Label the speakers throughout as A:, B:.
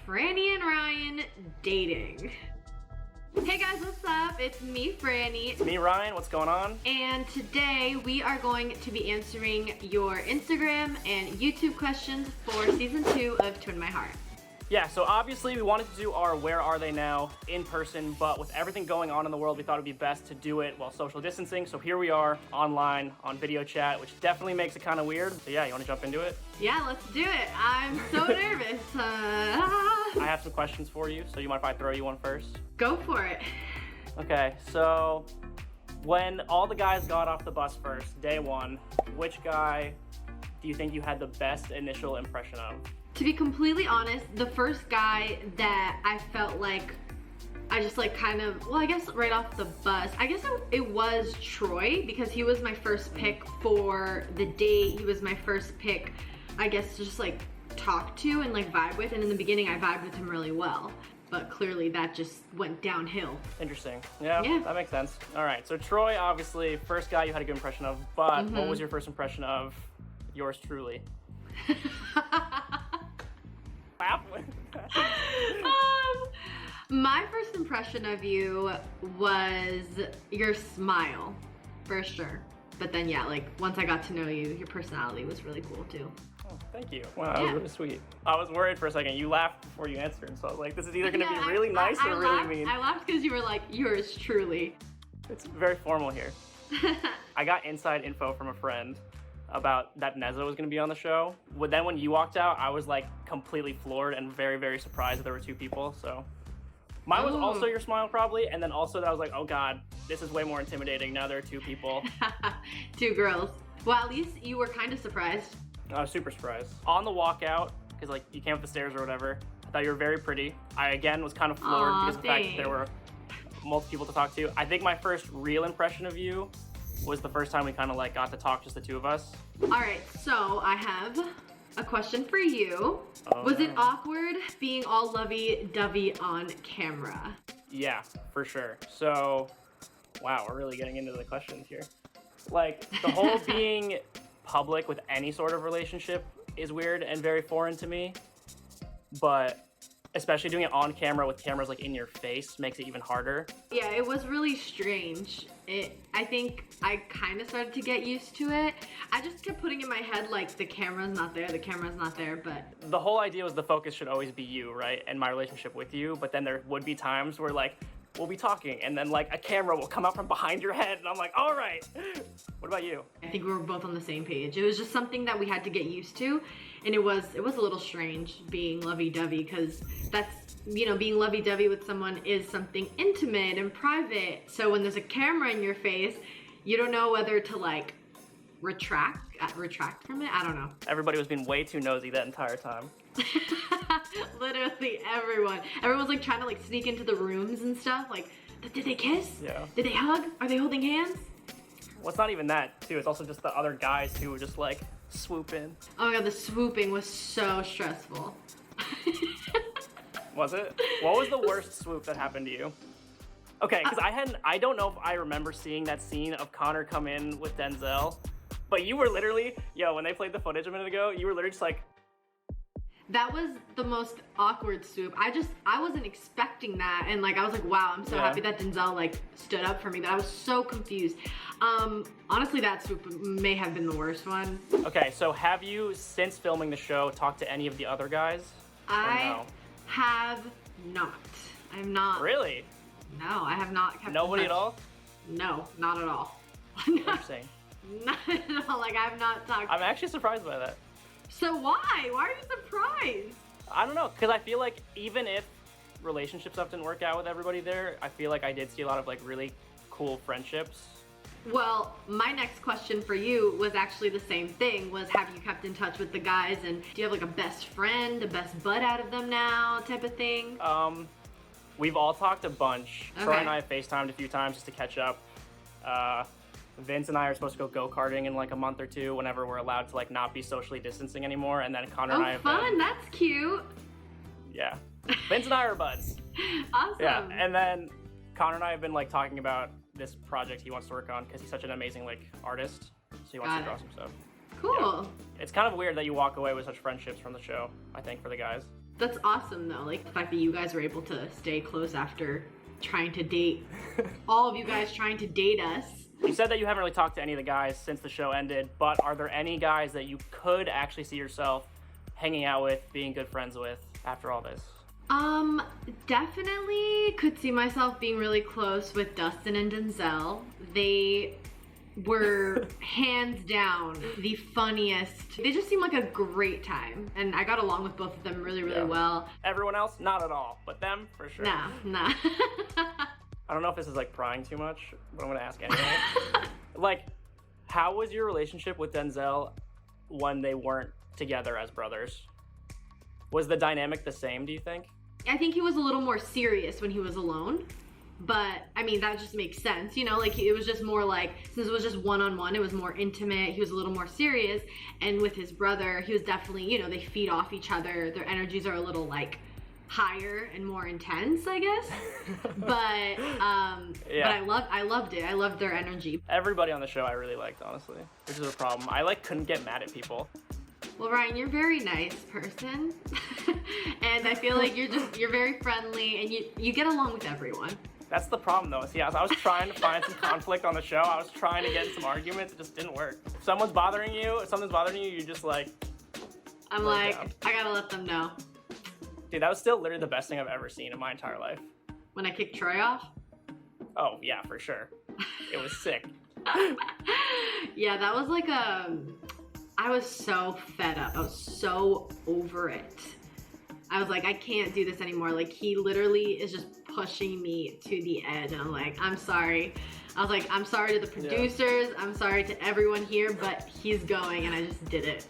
A: Franny and Ryan dating. Hey guys, what's up? It's me, Franny.
B: It's me, Ryan. What's going on?
A: And today we are going to be answering your Instagram and YouTube questions for season 2 of Twin My Heart.
B: Yeah, so obviously we wanted to do our Where Are They Now in person, but with everything going on in the world, we thought it'd be best to do it while social distancing. So here we are online on video chat, which definitely makes it kind of weird. So yeah, you want to jump into it?
A: Yeah, let's do it. I'm so nervous.
B: I have some questions for you, so you mind if I throw you one first?
A: Go for it.
B: Okay, so when all the guys got off the bus first, day one, which guy do you think you had the best initial impression of?
A: To be completely honest, the first guy that I felt like I just like kind of, well, I guess right off the bus, I guess it was Troy, because he was my first pick for the date. He was my first pick, I guess, to just like talk to and like vibe with. And in the beginning, I vibed with him really well. But clearly that just went downhill.
B: Interesting. Yeah, that makes sense. All right, so Troy, obviously, first guy you had a good impression of, but what was your first impression of yours truly?
A: My first impression of you was your smile, for sure. But then yeah, like once I got to know you, your personality was really cool too.
B: Oh, thank you. Wow, that was really sweet. I was worried for a second. You laughed before you answered, so I was like, this is either gonna be really nice or really mean.
A: I laughed because you were like, yours truly.
B: It's very formal here. I got inside info from a friend about that Neza was going to be on the show. But then when you walked out, I was like completely floored and very, very surprised that there were two people. So mine was also your smile probably. And then also that I was like, oh God, this is way more intimidating. Now there are two people.
A: Two girls. Well, at least you were kind of surprised.
B: I was super surprised. On the walkout, because like you came up the stairs or whatever, I thought you were very pretty. I again was kind of floored because of the fact that there were multiple people to talk to. I think my first real impression of you was the first time we kind of like got to talk, just the two of us.
A: All right, so I have a question for you. Was it awkward being all lovey-dovey on camera?
B: Yeah, for sure. So, wow, we're really getting into the questions here. Like, the whole being public with any sort of relationship is weird and very foreign to me, but especially doing it on camera with cameras like in your face makes it even harder. Yeah,
A: it was really strange. I think I kind of started to get used to it. I just kept putting in my head like the camera's not there, but...
B: The whole idea was the focus should always be you, right? And my relationship with you, but then there would be times where like, we'll be talking and then like a camera will come out from behind your head and I'm like, all right. What about you?
A: I think we were both on the same page. It was just something that we had to get used to. And it was a little strange being lovey-dovey, because that's, you know, being lovey-dovey with someone is something intimate and private. So when there's a camera in your face, you don't know whether to like retract from it. I don't know.
B: Everybody was being way too nosy that entire time.
A: Literally everyone. Everyone's like trying to like sneak into the rooms and stuff. Like, did they kiss?
B: Yeah.
A: Did they hug? Are they holding hands?
B: Well, it's not even that too. It's also just the other guys who were just like swoop in.
A: Oh my God, the swooping was so stressful.
B: Was it? What was the worst swoop that happened to you? Okay, because I don't know if I remember seeing that scene of Connor come in with Denzel, but you were literally, when they played the footage a minute ago, you were literally just like.
A: That was the most awkward swoop. I wasn't expecting that, and like I was like, wow, I'm so happy that Denzel like stood up for me, but I was so confused. Honestly, that swoop may have been the worst one.
B: Okay, so have you, since filming the show, talked to any of the other guys?
A: I have not. I have not.
B: Really?
A: No, I have not kept
B: Nobody at all?
A: No, not at all.
B: Interesting.
A: Not at all. Like I have not talked.
B: I'm actually surprised by that.
A: So why? Why are you surprised?
B: I don't know, because I feel like even if relationship stuff didn't work out with everybody there, I feel like I did see a lot of like really cool friendships.
A: Well, my next question for you was actually the same thing, was have you kept in touch with the guys, and do you have like a best friend, a best bud out of them now type of thing?
B: We've all talked a bunch. Okay. Troy and I have FaceTimed a few times just to catch up. Vince and I are supposed to go go-karting in like a month or two whenever we're allowed to like not be socially distancing anymore, and then Connor and I have
A: fun, that's cute.
B: Yeah. Vince and I are buds.
A: Awesome.
B: Yeah, and then Connor and I have been like talking about this project he wants to work on because he's such an amazing like artist, so he wants to draw some stuff.
A: Cool.
B: Yeah. It's kind of weird that you walk away with such friendships from the show, I think, for the guys.
A: That's awesome though, like the fact that you guys were able to stay close after trying to date, all of you guys trying to date us.
B: You said that you haven't really talked to any of the guys since the show ended, but are there any guys that you could actually see yourself hanging out with, being good friends with after all this?
A: Definitely could see myself being really close with Dustin and Denzel. They were hands down the funniest. They just seemed like a great time, and I got along with both of them really well.
B: Everyone else, not at all, but them, for sure.
A: Nah.
B: I don't know if this is like prying too much, but I'm gonna ask anyway. Like, how was your relationship with Denzel when they weren't together as brothers? Was the dynamic the same, do you think?
A: I think he was a little more serious when he was alone, but I mean, that just makes sense, you know, like it was just more like, since it was just one-on-one, it was more intimate, he was a little more serious, and with his brother, he was definitely, you know, they feed off each other, their energies are a little like higher and more intense, I guess. But I loved it. I loved their energy.
B: Everybody on the show I really liked, honestly, which is a problem. I like couldn't get mad at people.
A: Well, Ryan, you're a very nice person. And I feel like you're very friendly and you get along with everyone.
B: That's the problem though. See, I was trying to find some conflict on the show. I was trying to get in some arguments. It just didn't work. If something's bothering you, you're just like...
A: I'm like, down. I gotta let them know.
B: Dude, that was still literally the best thing I've ever seen in my entire life.
A: When I kicked Troy off?
B: Oh, yeah, for sure. It was sick.
A: Yeah, that was like I was so fed up. I was so over it. I was like, I can't do this anymore. Like, he literally is just pushing me to the edge. And I'm like, I'm sorry. I was like, I'm sorry to the producers. I'm sorry to everyone here, but he's going, and I just did it.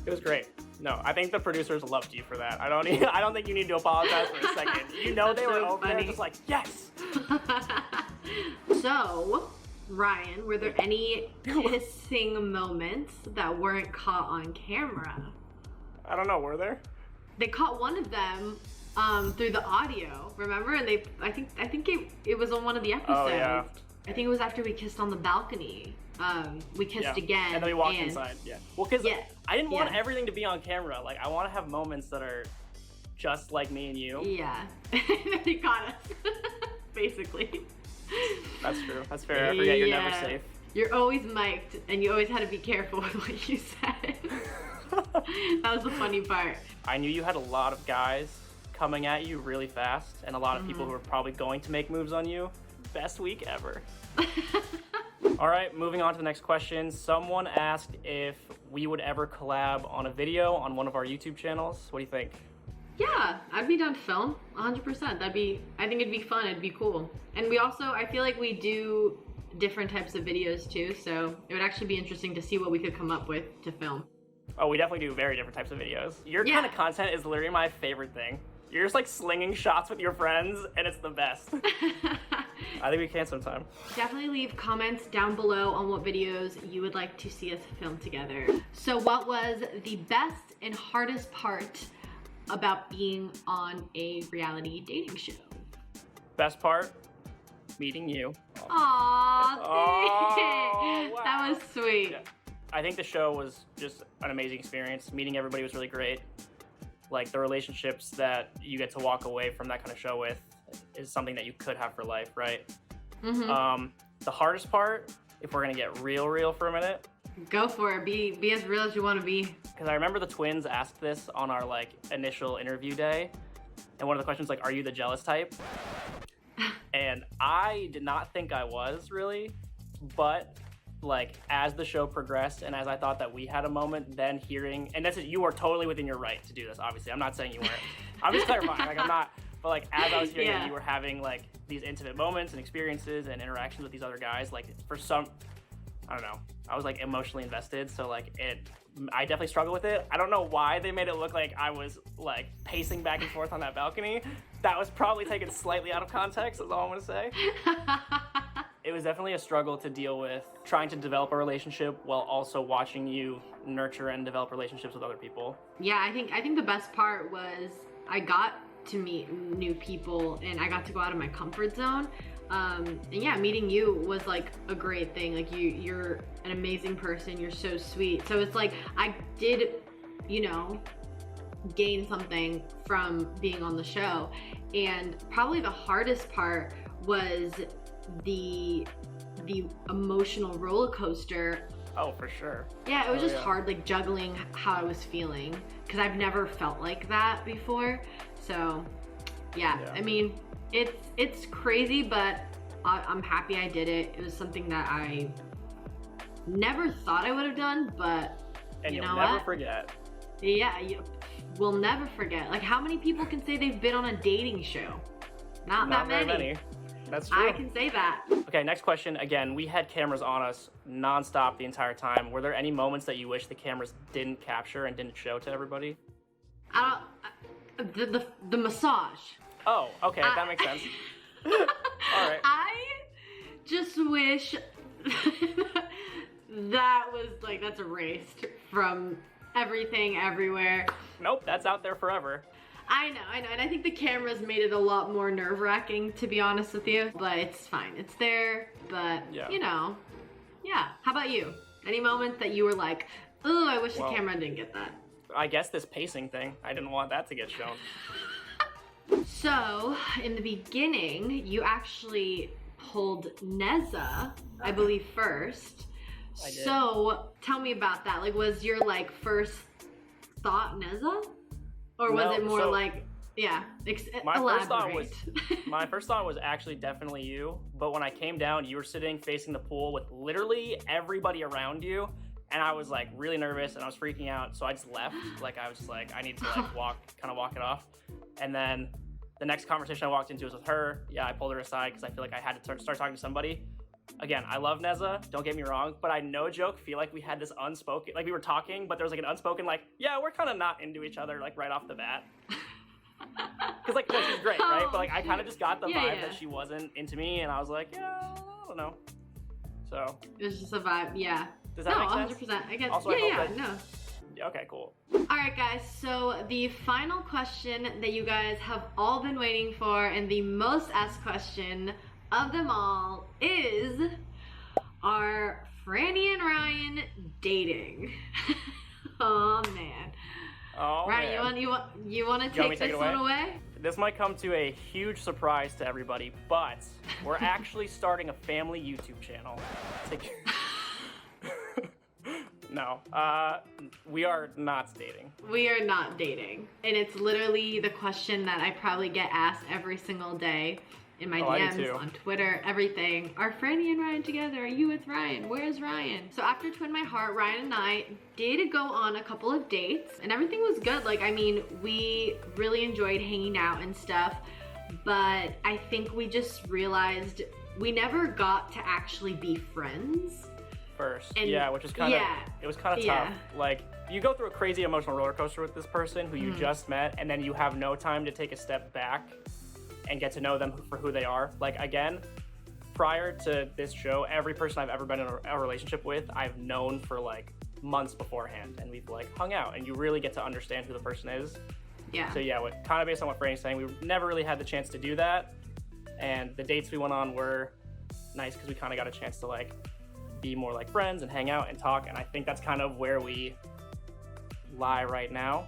B: It was great. No, I think the producers loved you for that. I don't think you need to apologize for a second. You know they were so over there just like, yes!
A: So, Ryan, were there any kissing moments that weren't caught on camera?
B: I don't know, were there?
A: They caught one of them through the audio, remember? And I think it was on one of the episodes.
B: Oh, yeah.
A: I think it was after we kissed on the balcony. We kissed again.
B: And then we walked inside, Well, because I didn't want everything to be on camera. Like, I want to have moments that are just like me and you.
A: Yeah. They caught us, basically.
B: That's true. That's fair. I forget you're never safe.
A: You're always mic'd, and you always had to be careful with what you said. That was the funny part.
B: I knew you had a lot of guys coming at you really fast, and a lot of people who were probably going to make moves on you. Best week ever. All right, moving on to the next question. Someone asked if we would ever collab on a video on one of our YouTube channels. What do you think?
A: Yeah, I'd be down to film, 100%. I think it'd be fun, it'd be cool. And we also, I feel like we do different types of videos too, so it would actually be interesting to see what we could come up with to film.
B: Oh, we definitely do very different types of videos. Your kind of content is literally my favorite thing. You're just like slinging shots with your friends, and it's the best. I think we can sometime.
A: Definitely leave comments down below on what videos you would like to see us film together. So what was the best and hardest part about being on a reality dating show?
B: Best part? Meeting you.
A: Aww, wow. That was sweet.
B: Yeah. I think the show was just an amazing experience. Meeting everybody was really great. Like, the relationships that you get to walk away from that kind of show with is something that you could have for life, right? The hardest part, if we're gonna get real for a minute.
A: Go for it, be as real as you wanna be.
B: Because I remember the twins asked this on our like initial interview day. And one of the questions like, are you the jealous type? And I did not think I was really, but like as the show progressed and as I thought that we had a moment, then hearing, and this is, you are totally within your right to do this, obviously. I'm not saying you weren't. I'm just clarifying, like I'm not, but like as I was hearing that you were having like these intimate moments and experiences and interactions with these other guys, like for some, I don't know, I was like emotionally invested, so like I definitely struggled with it. I don't know why they made it look like I was like pacing back and forth on that balcony. That was probably taken slightly out of context, is all I'm gonna say. It was definitely a struggle to deal with trying to develop a relationship while also watching you nurture and develop relationships with other people. Yeah,
A: I think the best part was I got to meet new people and I got to go out of my comfort zone. And yeah, meeting you was like a great thing. Like you're an amazing person. You're so sweet. So it's like I did, you know, gain something from being on the show. And probably the hardest part was the emotional roller coaster.
B: Oh, for sure.
A: Yeah, it was just hard, like juggling how I was feeling, because I've never felt like that before. So yeah. I mean, it's crazy, but I'm happy I did it. It was something that I never thought I would have done, but
B: and
A: you
B: you'll
A: know
B: never
A: what?
B: forget.
A: Yeah, we'll never forget. Like, how many people can say they've been on a dating show? Not that
B: very
A: many.
B: many. That's true.
A: I can say that.
B: Okay, next question. Again, we had cameras on us nonstop the entire time. Were there any moments that you wish the cameras didn't capture and didn't show to everybody?
A: The massage.
B: Oh, okay, that makes sense. All right.
A: I just wish that was like, that's erased from everything, everywhere.
B: Nope, that's out there forever.
A: I know, and I think the cameras made it a lot more nerve-wracking, to be honest with you, but it's fine. It's there, but you know, yeah. How about you? Any moments that you were like, oh, I wish the camera didn't get that?
B: I guess this pacing thing, I didn't want that to get shown.
A: So, in the beginning, you actually pulled Neza, I believe, first.
B: I did.
A: So, tell me about that. Like, was your, like, first thought Neza? Or was it more like, elaborate.
B: My first thought was actually definitely you, but when I came down, you were sitting facing the pool with literally everybody around you, and I was like really nervous and I was freaking out, so I just left. Like, I was just like, I need to like walk it off. And then the next conversation I walked into was with her. Yeah, I pulled her aside because I feel like I had to start talking to somebody. Again, I love Neza, don't get me wrong, but I no joke feel like we had this unspoken, like we were talking, but there was like an unspoken like, yeah, we're kind of not into each other like right off the bat. Because like, no, she's great, right? But like I kind of just got the vibe that she wasn't into me, and I was like, yeah, I don't know. So.
A: It was just a vibe, yeah.
B: Does that make sense?
A: 100%, I guess.
B: Also,
A: no.
B: Okay, cool.
A: Alright guys, so the final question that you guys have all been waiting for, and the most asked question of them all is, are Franny and Ryan dating? Oh man.
B: Oh
A: Ryan,
B: man.
A: you want to take this one away?
B: This might come to a huge surprise to everybody, but we're actually starting a family YouTube channel. No, we are not dating.
A: We are not dating. And it's literally the question that I probably get asked every single day in my DMs, on Twitter, everything. Are Franny and Ryan together? Are you with Ryan? Where's Ryan? So after Twin My Heart, Ryan and I did go on a couple of dates and everything was good. Like, I mean, we really enjoyed hanging out and stuff, but I think we just realized we never got to actually be friends.
B: First, and which is kind of, it was kind of tough. Like, you go through a crazy emotional roller coaster with this person who you just met, and then you have no time to take a step back and get to know them for who they are. Like, again, prior to this show, every person I've ever been in a relationship with, I've known for like months beforehand, and we've like hung out, and you really get to understand who the person is. Yeah. So yeah, kind of based on what Franny's saying, we never really had the chance to do that, and the dates we went on were nice because we kind of got a chance to like be more like friends and hang out and talk, and I think that's kind of where we lie right now,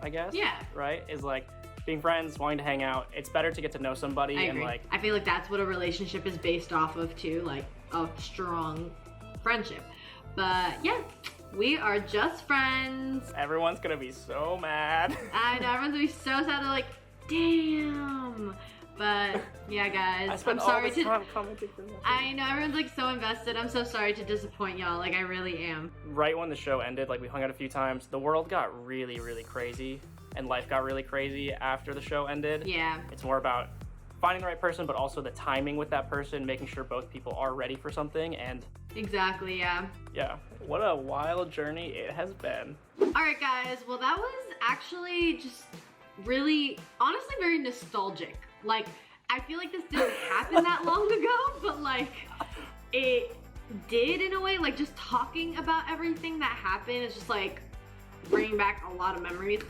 B: I guess. Yeah. Right? Is like being friends, wanting to hang out. It's better to get to know somebody. I agree. Like,
A: I feel like that's what a relationship is based off of too, like a strong friendship. But yeah, we are just friends.
B: Everyone's gonna be so mad.
A: I know, everyone's gonna be so sad. They're like, damn. But yeah, guys, I'm sorry to. I know, everyone's like so invested. I'm so sorry to disappoint y'all. Like, I really am.
B: Right when the show ended, like we hung out a few times, the world got really, really crazy, and life got really crazy after the show ended. Yeah. It's more about finding the right person, but also the timing with that person, making sure both people are ready for something, and.
A: Exactly, yeah.
B: Yeah. What a wild journey it has been.
A: All right, guys. Well, that was actually just really, honestly, very nostalgic. Like, I feel like this didn't happen that long ago, but like, it did in a way. Like, just talking about everything that happened is just like bringing back a lot of memories.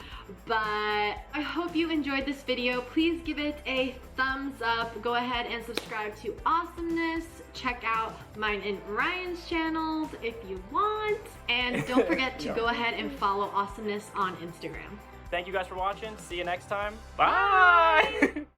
A: But I hope you enjoyed this video. Please give it a thumbs up. Go ahead and subscribe to Awesomeness. Check out mine and Ryan's channels if you want. And don't forget to go ahead and follow Awesomeness on Instagram.
B: Thank you guys for watching. See you next time. Bye.